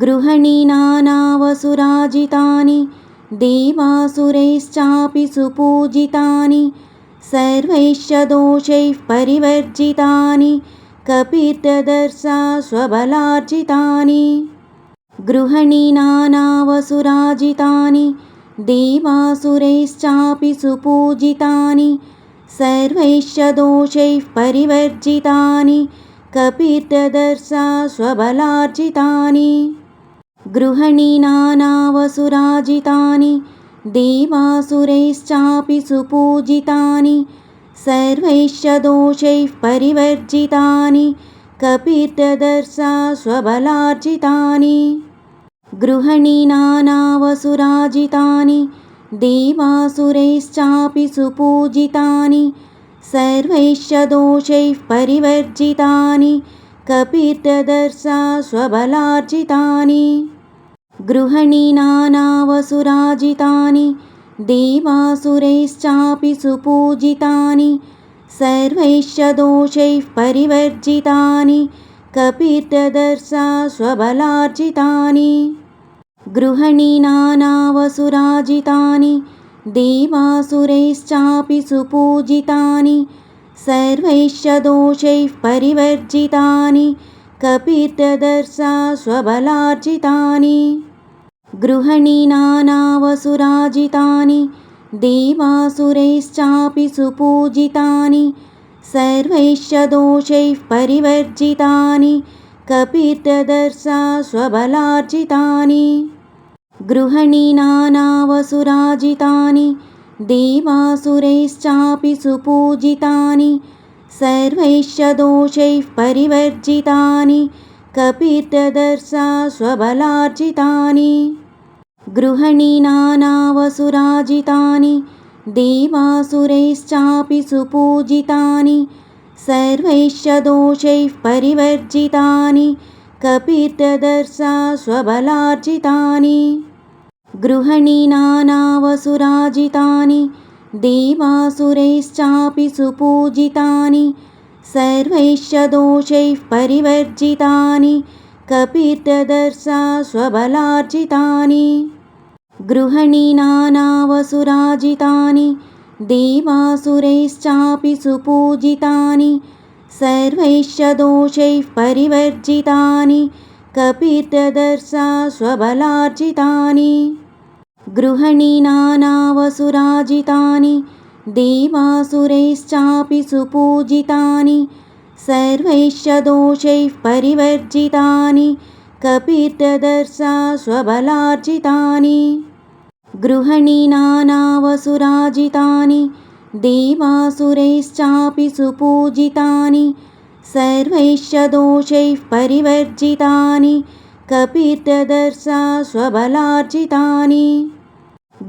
गृहणीनानावसुराजितानि देवासुरैश्चापि सुपूजितानि सर्वैश्च दोषैः परिवर्जितानि कपित्थदर्शा स्वबलार्जितानि गृहणीनानावसुराजितानि देवासुरैश्चापि सुपूजितानि सर्वैश्च दोषैः परिवर्जितानि कपित्थदर्शा स्वबलार्जितानि गृहणीनानावसुराजितानि देवासुरैश्चापि सुपूजितानि सर्वैश्च दोषैः परिवर्जितानि कपित्थदर्शा स्वबलार्जितानि गृहणीनानावसुराजितानि देवासुरैश्चापि सुपूजितानि सर्वैश्च दोषैः परिवर्जितानि कपित्थदर्शा स्वबलार्जितानि गृहणीनानावसुराजितानि देवासुरैश्चापि सुपूजितानि सर्वैश्च दोषैः परिवर्जितानि कपित्थदर्शा स्वबलार्जितानि गृहणीनानावसुराजितानि देवासुरैश्चापि सुपूजितानि सर्वैश्च दोषैः परिवर्जितानि कपित्थदर्शा स्वबलार्जितानि गृहणीनानावसुराजितानि देवासुरैश्चापि सुपूजितानि सर्वैश्च दोषैः परिवर्जितानि कपित्थदर्शा स्वबलार्जितानि गृहणीनानावसुराजितानि देवासुरैश्चापि सुपूजितानि सर्वैश्च दोषैः परिवर्जितानि कपित्थदर्शा स्वबलार्जितानि गृहणीनानावसुराजितानि देवासुरैश्चापि सुपूजितानि सर्वैश्च दोषैः परिवर्जितानि कपित्थदर्शा स्वबलार्जितानि गृहणीनानावसुराजितानि देवासुरैश्चापि सुपूजितानि सर्वैश्च दोषैः परिवर्जितानि कपित्थदर्शा स्वबलार्जितानि गृहणीनानावसुराजितानि देवासुरैश्चापि सुपूजितानि सर्वैश्च दोषैः परिवर्जितानि कपित्थदर्शा स्वबलार्जितानि गृहणीनानावसुराजितानि देवासुरैश्चापि सुपूजितानि सर्वैश्च दोषैः परिवर्जितानि कपित्थदर्शा स्वबलार्जितानि गृहणीनानावसुराजितानि देवासुरैश्चापि सुपूजितानि सर्वैश्च दोषैः परिवर्जितानि कपित्थदर्शा स्वबलार्जितानि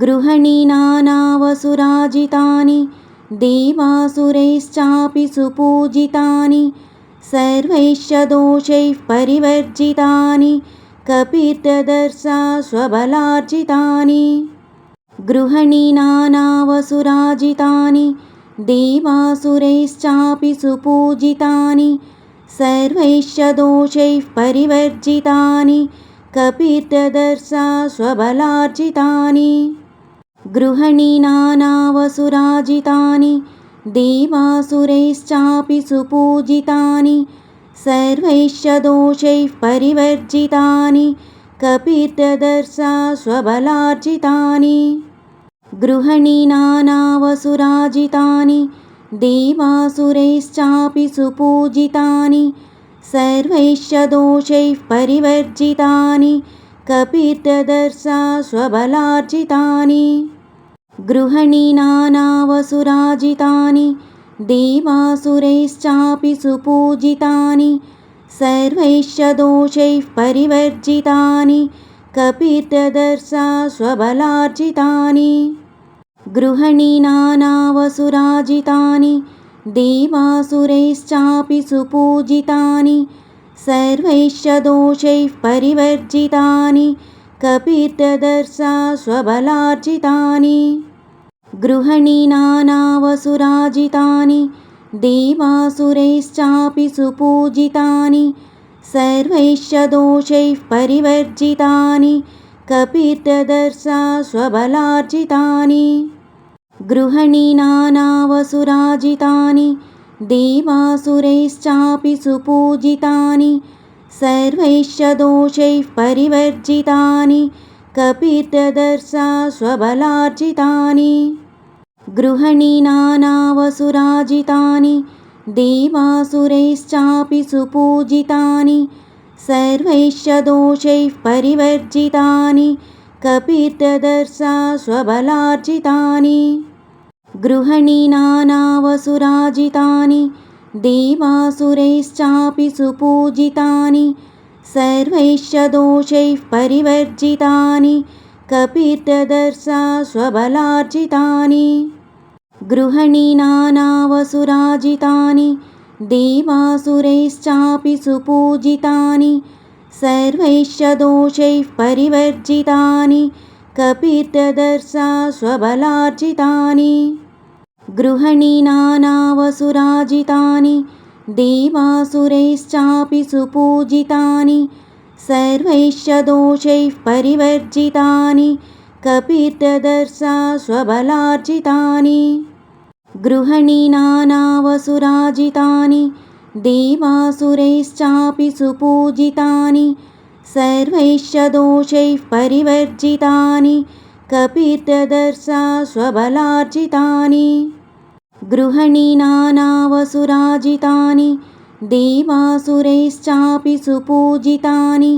गृहणीनानावसुराजितानि देवासुरैश्चापि सुपूजितानि सर्वैश्च दोषैः परिवर्जितानि कपित्थदर्शा स्वबलार्जितानि गृहणीनानावसुराजितानि देवासुरैश्चापि सुपूजितानि सर्वैश्च दोषैः परिवर्जितानि कपित्थदर्शा स्वबलार्जितानि गृहणीनानावसुराजितानि देवासुरैश्चापि सुपूजितानि सर्वैश्च दोषैः परिवर्जितानि कपित्थदर्शा स्वबलार्जितानि गृहणीनानावसुराजितानि देवासुरैश्चापि सुपूजितानि सर्वैश्च दोषैः परिवर्जितानि कपित्थदर्शा स्वबलार्जितानि गृहणीनानावसुराजितानि देवासुरैश्चापि सुपूजितानि सर्वैश्च दोषैः परिवर्जितानि कपित्थदर्शा स्वबलार्जितानि गृहणीनानावसुराजितानि देवासुरैश्चापि सुपूजितानि सर्वैश्च दोषैः परिवर्जितानि कपित्थदर्शा स्वबलार्जितानि गृहणीनानावसुराजितानि देवासुरैश्चापि सुपूजितानि सर्वैश्च दोषैः परिवर्जितानि कपीर्ददर्शा स्वबलार्जितानि गृहणीनानावसुराजितानि देवासुरैश्चापि सुपूजितानि सर्वैश्च दोषैः परिवर्जितानि कपीर्ददर्शा स्वबलार्जितानि गृहणीनानावसुराजितानि देवासुरैश्चापि सुपूजितानि सर्वैश्च दोषैः परिवर्जितानि कपीर्ददर्शा स्वबलार्जितानि गृहणीनानावसुराजितानि देवासुरैश्चापि सुपूजितानि सर्वैश्च दोषैः परिवर्जितानि कपीर्ददर्शा स्वबलार्जितानि गृहणीनानावसुराजितानि देवासुरैश्चापि सुपूजितानि सर्वैश्च दोषैः परिवर्जितानि कपीर्ददर्शा स्वबलार्जितानि गृहणीनानावसुराजितानि देवासुरैश्चापि सुपूजितानि सर्वैश्च दोषैः परिवर्जितानि कपीर्ददर्शा स्वबलार्जितानि गृहणीनानावसुराजितानि देवासुरैश्चापि सुपूजितानि सर्वैश्च दोषैः परिवर्जितानि कपीर्ददर्शा स्वबलार्जितानि गृहणीनानावसुराजितानि देवासुरैश्चापि सुपूजितानि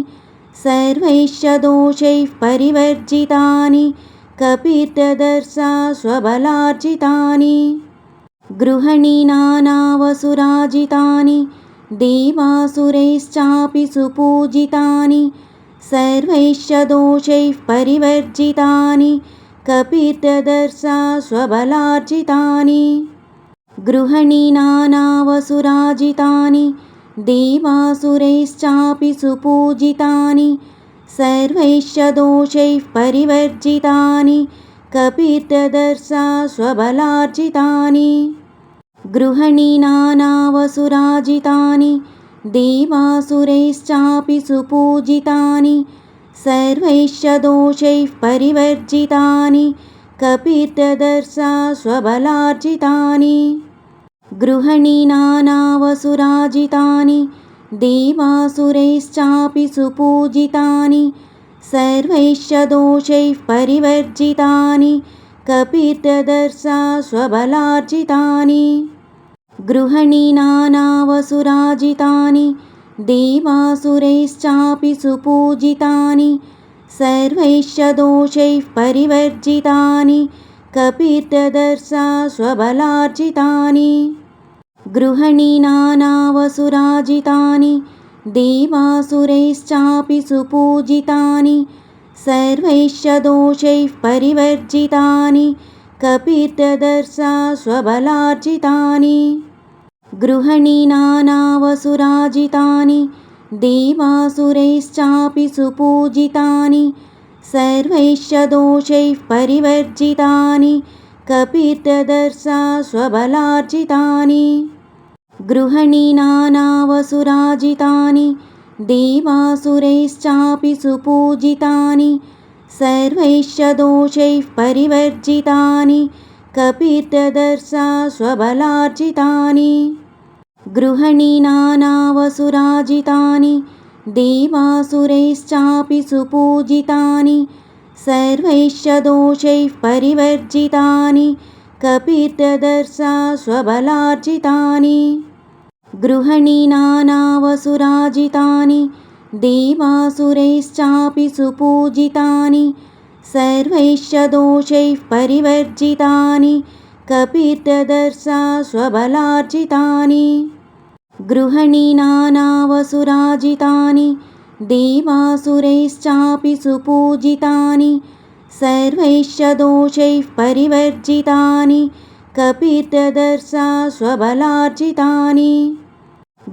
सर्वैश्च दोषैः परिवर्जितानि कपीर्ददर्शा स्वबलार्जितानि गृहणीनानावसुराजितानि देवासुरैश्चापि सुपूजितानि सर्वैश्च दोषैः परिवर्जितानि कपीर्ददर्शा स्वबलार्जितानि गृहणीनानावसुराजितानि देवासुरैश्चापि सुपूजितानि सर्वैश्च दोषैः परिवर्जितानि कपीर्ददर्शा स्वबलार्जितानि गृहणीनानावसुराजितानि देवासुरैश्चापि सुपूजितानि सर्वैश्च दोषैः परिवर्जितानि कपीर्ददर्शा स्वबलार्जितानि गृहणीनानावसुराजितानि देवासुरैश्चापि सुपूजितानि सर्वैश्च दोषैः परिवर्जितानि कपीर्ददर्शा स्वबलार्जितानि गृहणीनानावसुराजितानि देवासुरैश्चापि सुपूजितानि सर्वैश्च दोषैः परिवर्जितानि कपीर्ददर्शा स्वबलार्जितानि गृहणीनानावसुराजितानि देवासुरैश्चापि सुपूजितानि सर्वैश्च दोषैः परिवर्जितानि कपीर्ददर्शा स्वबलार्जितानि गृहणीनानावसुराजितानि देवासुरैश्चापि सुपूजितानि सर्वैश्च दोषैः परिवर्जितानि कपीर्ददर्शा स्वबलार्जितानि गृहणीनानावसुराजितानि देवासुरैश्चापि सुपूजितानि सर्वैश्च दोषैः परिवर्जितानि कपीर्ददर्शा स्वबलार्जितानि गृहणीनानावसुराजितानि देवासुरैश्चापि सुपूजितानि सर्वैश्च दोषैः परिवर्जितानि कपीर्ददर्शा स्वबलार्जितानि गृहणीनानावसुराजितानि देवासुरैश्चापि सुपूजितानि सर्वैश्च दोषैः परिवर्जितानि कपीर्ददर्शा स्वबलार्जितानि गृहणीनानावसुराजितानि देवासुरैश्चापि सुपूजितानि सर्वैश्च दोषैः परिवर्जितानि कपीर्ददर्शा स्वबलार्जितानि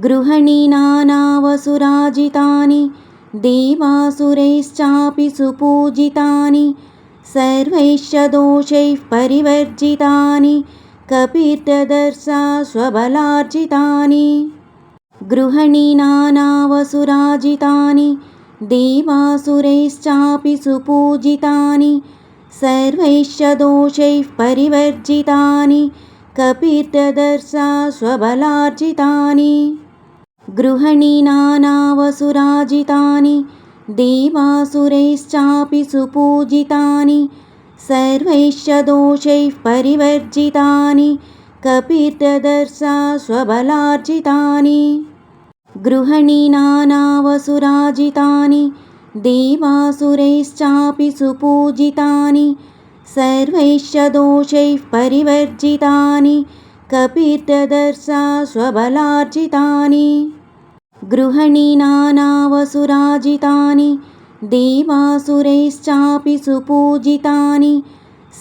गृहणीनानावसुराजितानि देवासुरैश्चापि सुपूजितानि सर्वैश्च दोषैः परिवर्जितानि कपीर्ददर्शा स्वबलार्जितानि गृहणीनानावसुराजितानि देवासुरैश्चापि सुपूजितानि सर्वैश्च दोषैः परिवर्जितानि कपिर्ददर्शा स्वबलार्जितानि गृहणीनानावसुराजितानि देवासुरैश्चापि सुपूजितानि सर्वैश्च दोषैः परिवर्जितानि कपिर्ददर्शा स्वबलार्जितानि गृहणीनानावसुराजितानि देवासुरैश्चापि सुपूजितानि सर्वैश्च दोषैः परिवर्जितानि कपिर्ददर्शा स्वबलार्जितानि गृहणीनानावसुराजितानि देवासुरैश्चापि सुपूजितानि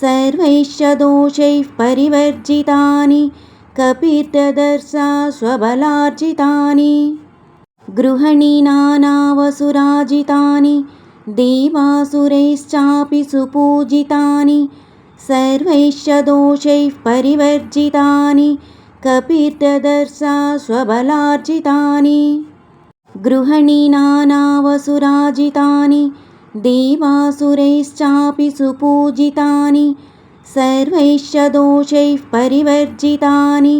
सर्वैश्च दोषैः परिवर्जितानि कपिर्ददर्शा स्वबलार्जितानि गृहणीनानावसुराजितानि देवासुरैश्चापि सुपूजितानि सर्वैश्च दोषैः परिवर्जितानि कपिर्ददर्शा स्वबलार्जितानि गृहणीनानावसुराजितानि देवासुरैश्चापि सुपूजितानि सर्वैश्च दोषैः परिवर्जितानि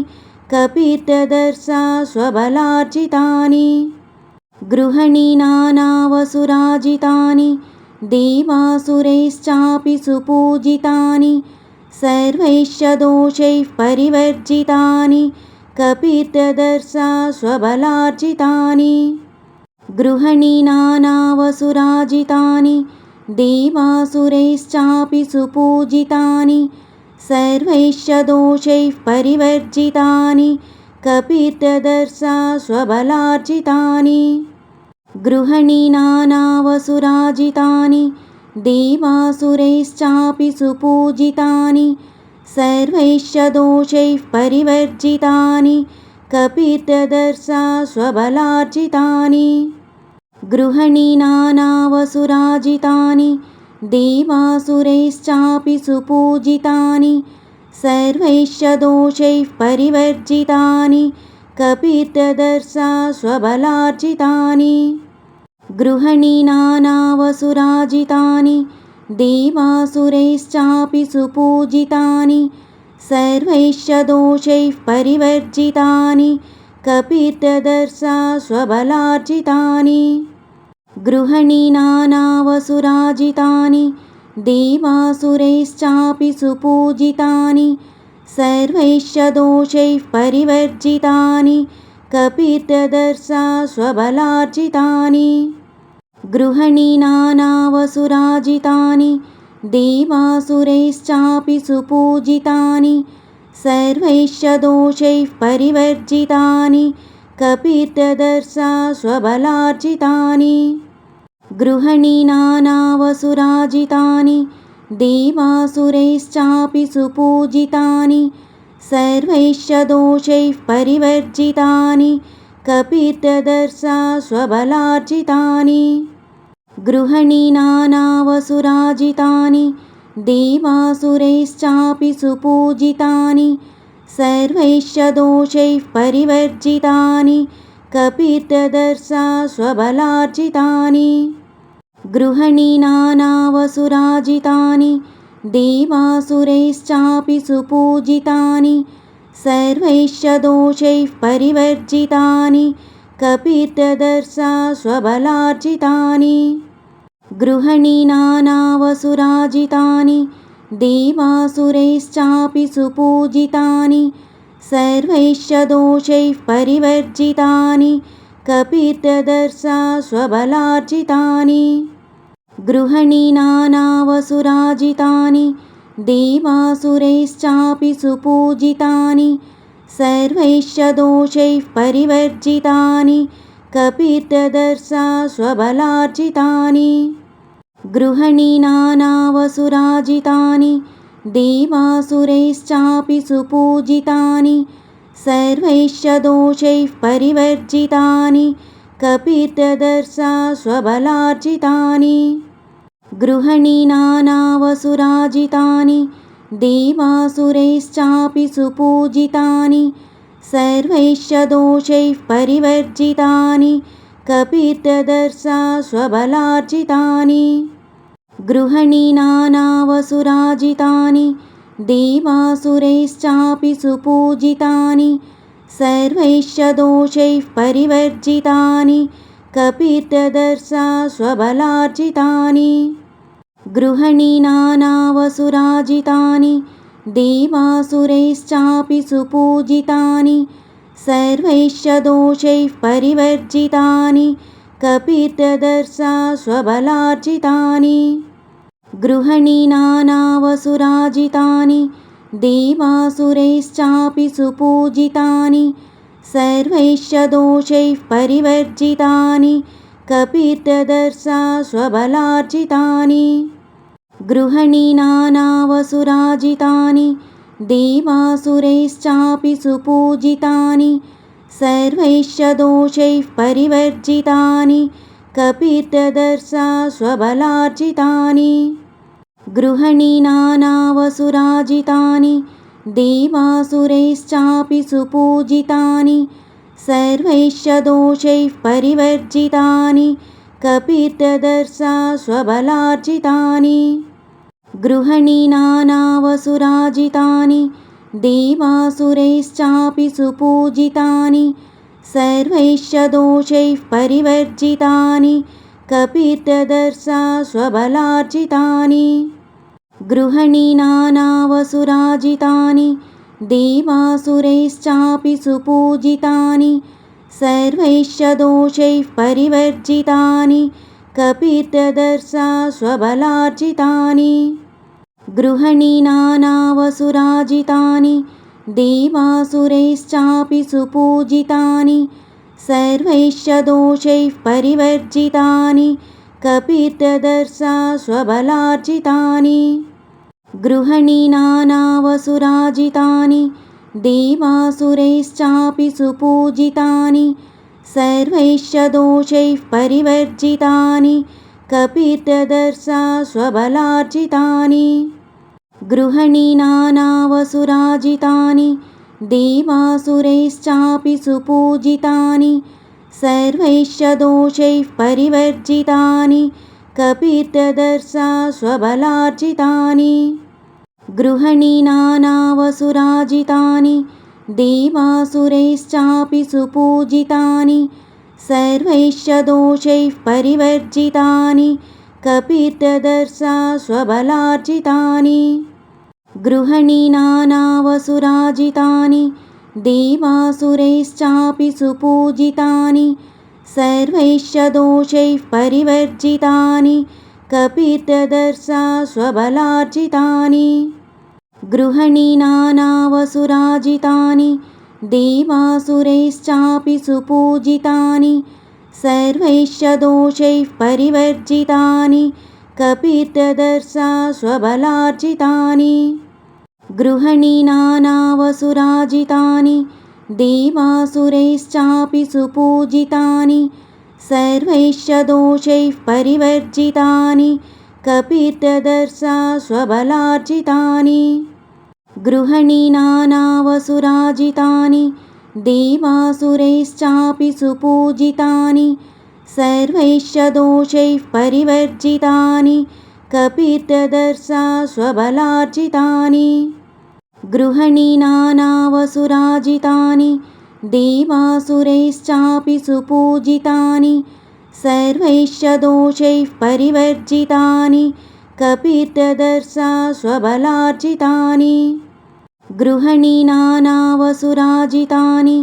कपिर्ददर्शा स्वबलार्जितानि गृहणीनानावसुराजितानि देवासुरैश्चापि सुपूजितानि सर्वैश्च दोषैः परिवर्जितानि कपिर्ददर्शा स्वबलार्जितानि गृहणीनानावसुराजितानि देवासुरैश्चापि सुपूजितानि सर्वैश्च दोषैः परिवर्जितानि कपिर्ददर्शा स्वबलार्जितानि गृहणीनानावसुराजितानि देवासुरैश्चापि सुपूजितानि सर्वैश्च दोषैः परिवर्जितानि कपिर्ददर्शा स्वबलार्जितानि गृहणीनानावसुराजितानि देवासुरैश्चापि सुपूजितानि सर्वैश्च दोषैः परिवर्जितानि कपिर्ददर्शा स्वबलार्जितानि गृहणीनानावसुराजितानि देवासुरैश्चापि सुपूजितानि सर्वैश्च दोषैः परिवर्जितानि कपिर्ददर्शा स्वबलार्जितानि गृहणीनानावसुराजितानि देवासुरैश्चापि सुपूजितानि सर्वैश्च दोषैः परिवर्जितानि कपिर्ददर्शा स्वबलार्जितानि गृहणीनानावसुराजितानि देवासुरैश्चापि सुपूजितानि सर्वैश्च दोषैः परिवर्जितानि कपिर्ददर्शा स्वबलार्जितानि गृहणीनानावसुराजितानि देवासुरैश्चापि सुपूजितानि सर्वैश्च दोषैः परिवर्जितानि कपिर्ददर्शा स्वबलार्जितानि गृहणीनानावसुराजितानि देवासुरैश्चापि सुपूजितानि सर्वैश्च दोषैः परिवर्जितानि कपिर्ददर्शा स्वबलार्जितानि गृहणीनानावसुराजितानि देवासुरैश्चापि सुपूजितानि सर्वैश्च दोषैः परिवर्जितानि कपिर्ददर्शा स्वबलार्जितानि गृहणीनानावसुराजितानि देवासुरैश्चापि सुपूजितानि सर्वैश्च दोषैः परिवर्जितानि कपिर्ददर्शा स्वबलार्जितानि गृहणीनानावसुराजितानि देवासुरैश्चापि सुपूजितानि सर्वैश्च दोषैः परिवर्जितानि कपिर्ददर्शा स्वबलार्जितानि गृहणीनानावसुराजितानि देवासुरैश्चापि सुपूजितानि सर्वैश्च दोषैः परिवर्जितानि कपिर्ददर्शा स्वबलार्जितानि गृहणीनानावसुराजितानि देवासुरैश्चापि सुपूजितानि सर्वैश्च दोषैः परिवर्जितानि कपीर्ददर्शा स्वबलार्जितानि गृहणीनानावसुराजितानि देवासुरैश्चापि सुपूजितानि सर्वैश्च दोषैः परिवर्जितानि कपीर्ददर्शा स्वबलार्जितानि गृहणीनानावसुराजितानि देवासुरैश्चापि सुपूजितानि सर्वैश्च दोषैः परिवर्जितानि कपीर्ददर्शा स्वबलार्जितानि गृहणीनानावसुराजितानि देवासुरैश्चापि सुपूजितानि सर्वैश्च दोषैः परिवर्जितानि कपीर्ददर्शा स्वबलार्जितानि गृहणीनानावसुराजितानि देवासुरैश्चापि सुपूजितानि सर्वैश्च दोषैः परिवर्जितानि कपीर्ददर्शा स्वबलार्जितानि गृहणीनानावसुराजितानि देवासुरैश्चापि सुपूजितानि सर्वैश्च दोषैः परिवर्जितानि कपीर्ददर्शा स्वबलार्जितानि गृहणीनानावसुराजितानि देवासुरैश्चापि सुपूजितानि सर्वैश्च दोषैः परिवर्जितानि कपीर्ददर्शा स्वबलार्जितानि गृहणीनानावसुराजितानि देवासुरैश्चापि सुपूजितानि सर्वैश्च दोषैः परिवर्जितानि कपीर्ददर्शा स्वबलार्जितानि गृहणीनानावसुराजितानि देवासुरैश्चापि सुपूजितानि सर्वैश्च दोषैः परिवर्जितानि कपीर्ददर्शा स्वबलार्जितानि गृहणीनानावसुराजितानि देवासुरैश्चापि सुपूजितानि सर्वैश्च दोषैः परिवर्जितानि कपीर्ददर्शा स्वबलार्जितानि गृहणीनानावसुराजितानि देवासुरैश्चापि सुपूजितानि सर्वैश्च दोषैः परिवर्जितानि कपीर्ददर्शा स्वबलार्जितानि गृहणीनानावसुराजितानि देवासुरैश्चापि सुपूजितानि सर्वैश्च दोषैः परिवर्जितानि कपीर्ददर्शा स्वबलार्जितानि गृहणीनानावसुराजितानि देवासुरैश्चापि सुपूजितानि सर्वैश्च दोषैः परिवर्जितानि कपीर्ददर्शा स्वबलार्जितानि गृहणीनानावसुराजितानि देवासुरैश्चापि सुपूजितानि सर्वैश्च दोषैः परिवर्जितानि कपीर्ददर्शा स्वबलार्जितानि गृहणीनानावसुराजितानि देवासुरैश्चापि सुपूजितानि सर्वैश्च दोषैः परिवर्जितानि कपीर्ददर्शा स्वबलार्जितानि गृहणीनानावसुराजितानि देवासुरैश्चापि सुपूजितानि सर्वैश्च दोषैः परिवर्जितानि कपीर्ददर्शा स्वबलार्जितानि गृहणीनानावसुराजितानि देवासुरैश्चापि सुपूजितानि सर्वैश्च दोषैः परिवर्जितानि कपीर्ददर्शा स्वबलार्जितानि गृहणीनानावसुराजितानि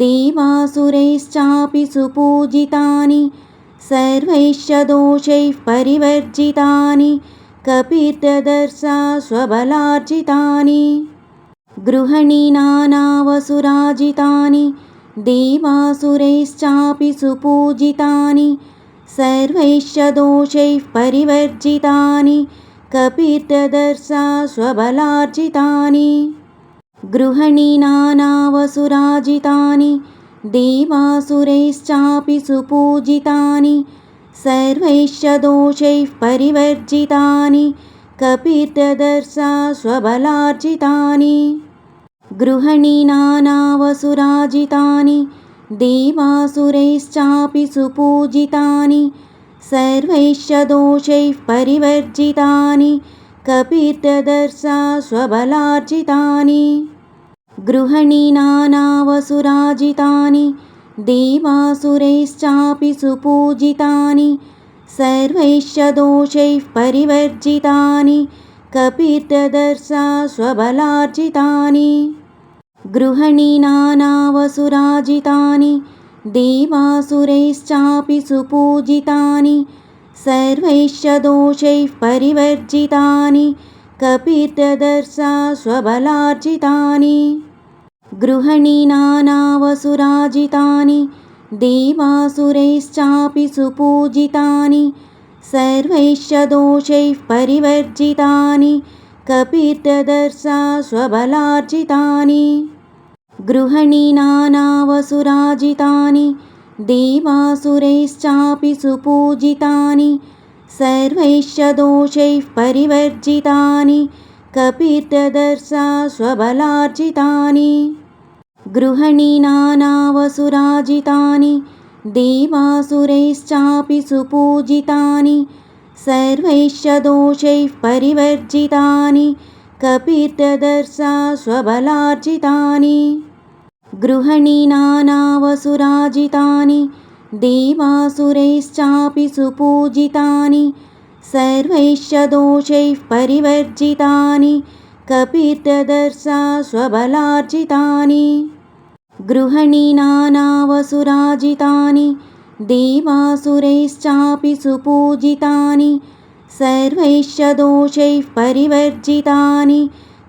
देवासुरैश्चापि सुपूजितानि सर्वैश्च दोषैः परिवर्जितानि कपीर्ददर्शा स्वबलार्जितानि गृहणीनानावसुराजितानि देवासुरैश्चापि सुपूजितानि सर्वैश्च दोषैः परिवर्जितानि कपीर्ददर्शा स्वबलार्जितानि गृहणीनानावसुराजितानि देवासुरैश्चापि सुपूजितानि सर्वैश्च दोषैः परिवर्जितानि कपीर्ददर्शा स्वबलार्जितानि गृहणीनानावसुराजितानि देवासुरैश्चापि सुपूजितानि सर्वैश्च दोषैः परिवर्जितानि कपित्थदर्शा स्वबलार्जितानि गृहणीनानावसुराजितानि देवासुरैश्चापि सुपूजितानि सर्वैश्च दोषैः परिवर्जितानि कपित्थदर्शा स्वबलार्जितानि गृहणीनानावसुराजितानि देवासुरैश्चापि सुपूजितानि सर्वैश्च दोषैः परिवर्जितानि कपित्थदर्शा स्वबलार्जितानि गृहणीनानावसुराजितानि देवासुरैश्चापि सुपूजितानि सर्वैश्च दोषैः परिवर्जितानि कपित्थदर्शा स्वबलार्जितानि गृहणीनानावसुराजितानि देवासुरैश्चापि सुपूजितानि सर्वैश्च दोषैः परिवर्जितानि कपित्थदर्शा स्वबलार्जितानि गृहणीनानावसुराजितानि देवासुरैश्चापि सुपूजितानि सर्वैश्च दोषैः परिवर्जितानि कपित्थदर्शा स्वबलार्जितानि गृहणीनानावसुराजितानि देवासुरैश्चापि सुपूजितानि सर्वैश्च दोषैः परिवर्जितानि कपित्थदर्शा स्वबलार्जितानि गृहणीनानावसुराजितानि देवासुरैश्चापि सुपूजितानि सर्वैश्च दोषैः परिवर्जितानि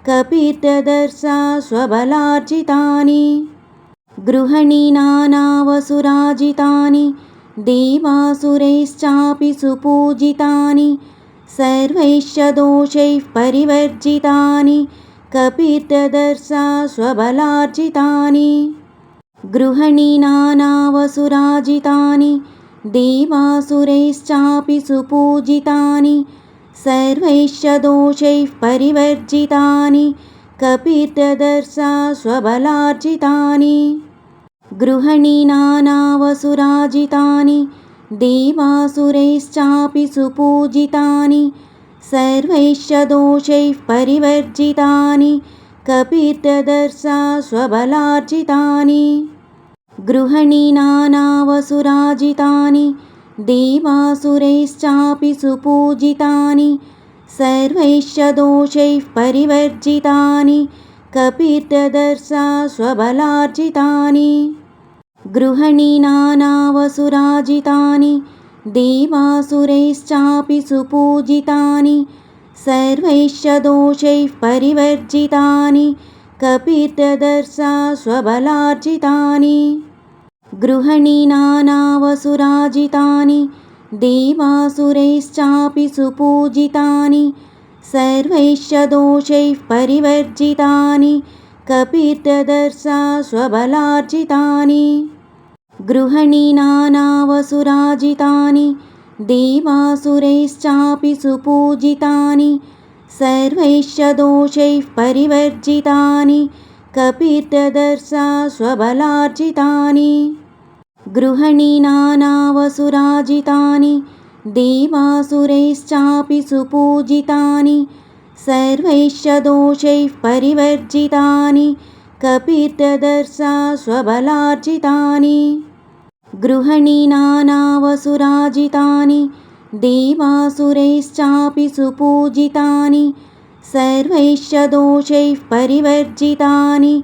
कपित्थदर्शा स्वबलार्जितानि गृहणीनानावसुराजितानि देवासुरैश्चापि सुपूजितानि सर्वैश्च दोषैः परिवर्जितानि कपित्थदर्शा स्वबलार्जितानि गृहणीनानावसुराजितानि देवासुरैश्चापि सुपूजितानि सर्वैश्च दोषैः परिवर्जितानि कपित्थदर्शा स्वबलार्जितानि गृहणीनानावसुराजितानि देवासुरैश्चापि सुपूजितानि सर्वैश्च दोषैः परिवर्जितानि कपित्थदर्शा स्वबलार्जितानि गृहणीनानावसुराजितानि देवासुरैश्चापि सुपूजितानि सर्वैश्च दोषैः परिवर्जितानि कपित्थदर्शा स्वबलार्जितानि गृहणीनानावसुराजितानि देवासुरैश्चापि सुपूजितानि सर्वैश्च दोषैः परिवर्जितानि कपित्थदर्शा स्वबलार्जितानि गृहणीनानावसुराजितानि देवासुरैश्चापि सुपूजितानि सर्वैश्च दोषैः परिवर्जितानि कपित्थदर्शा स्वबलार्जितानि गृहणीनानावसुराजितानि देवासुरैश्चापि सुपूजितानि सर्वैश्च दोषैः परिवर्जितानि कपित्थदर्शा स्वबलार्जितानि गृहणीनानावसुराजितानि देवासुरैश्चापि सुपूजितानि सर्वैश्च दोषैः परिवर्जितानि कपित्थदर्शा स्वबलार्जितानि गृहणीनानावसुराजितानि देवासुरैश्चापि सुपूजितानि सर्वैश्च दोषैः परिवर्जितानि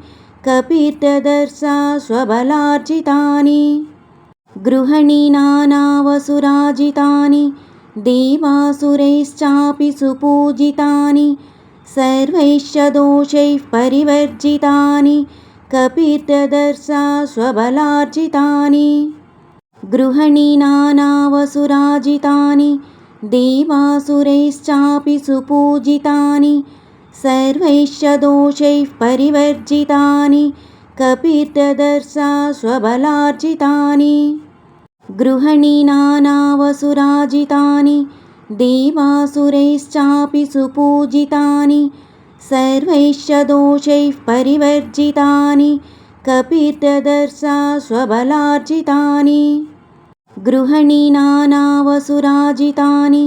कपित्थदर्शा स्वबलार्जितानि गृहणीनानावसुराजितानि देवासुरैश्चापि सुपूजितानि सर्वैश्च दोषैः परिवर्जितानि कपित्थदर्शा स्वबलार्जितानि गृहणीनानावसुराजितानि देवासुरैश्चापि सुपूजितानि सर्वैश्च दोषैः परिवर्जितानि कपित्थदर्शा स्वबलार्जितानि गृहणीनानावसुराजितानि देवासुरैश्चापि सुपूजितानि सर्वैश्च दोषैः परिवर्जितानि कपीर्ददर्शा स्वबलार्जितानि गृहणीनानावसुराजितानि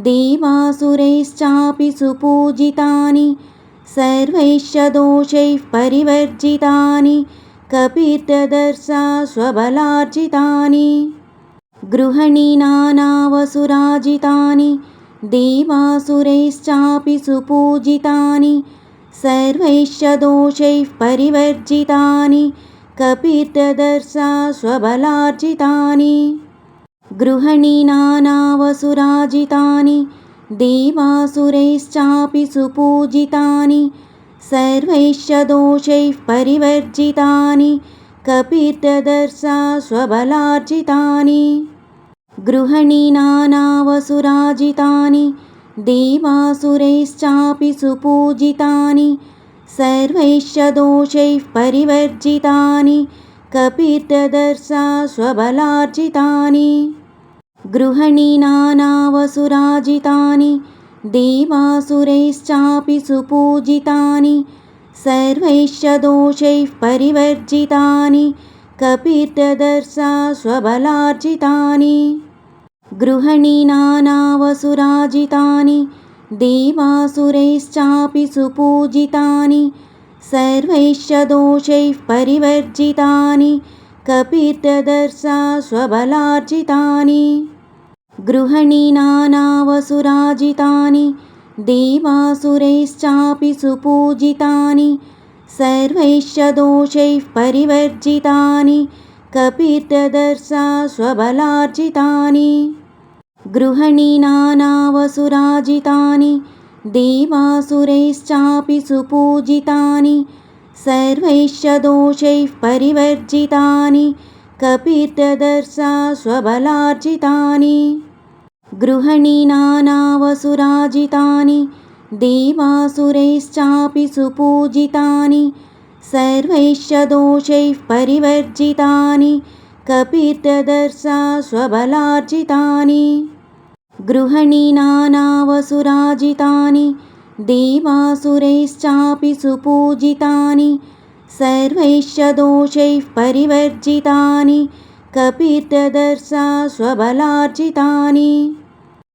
देवासुरैश्चापि सुपूजितानि सर्वैश्च दोषैः परिवर्जितानि कपीर्ददर्शा स्वबलार्जितानि गृहणीनानावसुराजितानि देवासुरैश्चापि सुपूजितानि सर्वैश्च दोषैः परिवर्जितानि कपीर्ददर्शा स्वबलार्जितानि गृहणीनानावसुराजितानि देवासुरैश्चापि सुपूजितानि सर्वैश्च दोषैः परिवर्जितानि कपीर्ददर्शा स्वबलार्जितानि गृहणीनानावसुराजितानि देवासुरैश्चापि सुपूजितानि सर्वैश्च दोषैः परिवर्जितानि कपीर्ददर्शा स्वबलार्जितानि गृहणीनानावसुराजितानि देवासुरैश्चापि सुपूजितानि सर्वैश्च दोषैः परिवर्जितानि कपीर्ददर्शा स्वबलार्जितानि गृहणीनानावसुराजितानि देवासुरैश्चापि सुपूजितानि सर्वैश्च दोषैः परिवर्जितानि कपीर्ददर्शा स्वबलार्जितानि गृहणीनानावसुराजितानि देवासुरैश्चापि सुपूजितानि सर्वैश्च दोषैः परिवर्जितानि कपीर्ददर्शा स्वबलार्जितानि गृहणीनानावसुराजितानि देवासुरैश्चापि सुपूजितानि सर्वैश्च दोषैः परिवर्जितानि कपीर्ददर्शा स्वबलार्जितानि गृहणीनानावसुराजितानि देवासुरैश्चापि सुपूजितानि सर्वैश्च दोषैः परिवर्जितानि कपीर्ददर्शा स्वबलार्जितानि गृहणीनानावसुराजितानि देवासुरैश्चापि सुपूजितानि सर्वैश्च दोषैः परिवर्जितानि कपीर्ददर्शा स्वबलार्जितानि